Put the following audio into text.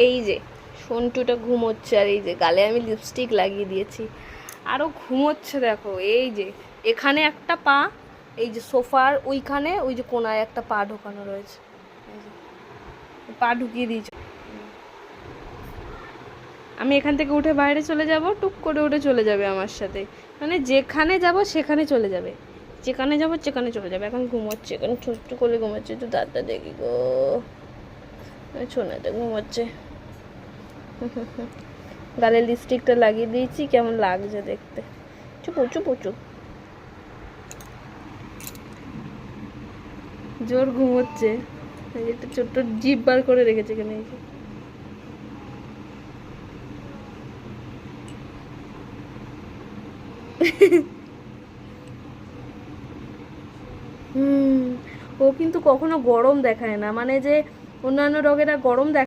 এই যে সন্টুটা ঘুমোচ্ছে, আর এই যে গালে আমি লিপস্টিক লাগিয়ে দিয়েছি, আরও ঘুমোচ্ছে দেখো। এই যে এখানে একটা পা, এই যে সোফার ওইখানে ওই যে কোনায় একটা পা ঢোকানো রয়েছে, পা ঢুকিয়ে দিয়েছে। আমি এখান থেকে উঠে বাইরে চলে যাব, টুক করে উঠে চলে যাবে আমার সাথে, মানে যেখানে যাব সেখানে চলে যাবে, যেখানে যাব সেখানে চলে যাবে। এখন ঘুমোচ্ছে, এখন ছোট্ট করে ঘুমোচ্ছে, তো দাঁতটা দেখি গো, ছোনাটা ঘুমোচ্ছে। গালে লিপস্টিকটা লাগিয়ে দিয়েছি, কেমন লাগছে দেখতে। চুপু চুপু চুপ, জোর ঘুমোচ্ছে। একটা ছোট্ট জিভ বার করে রেখেছে এখানে। ও কিন্তু কখনো গরম দেখায় না, মানে যে অন্যান্য ডগেরা গরম দেখায়।